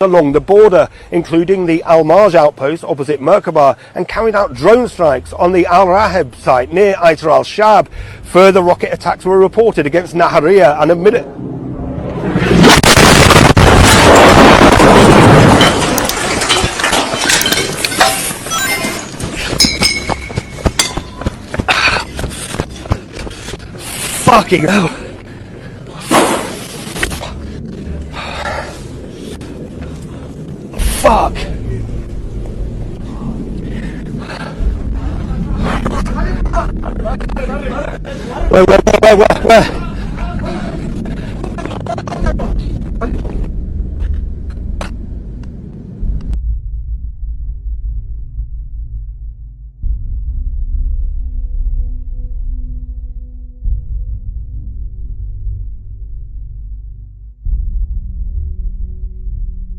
along the border, including the Al-Marj outpost opposite Merkaba, and carried out drone strikes on the Al-Raheb site near Aitar al-Shab. Further rocket attacks were reported against Nahariya and admitted. Fucking hell. Fuck. Where?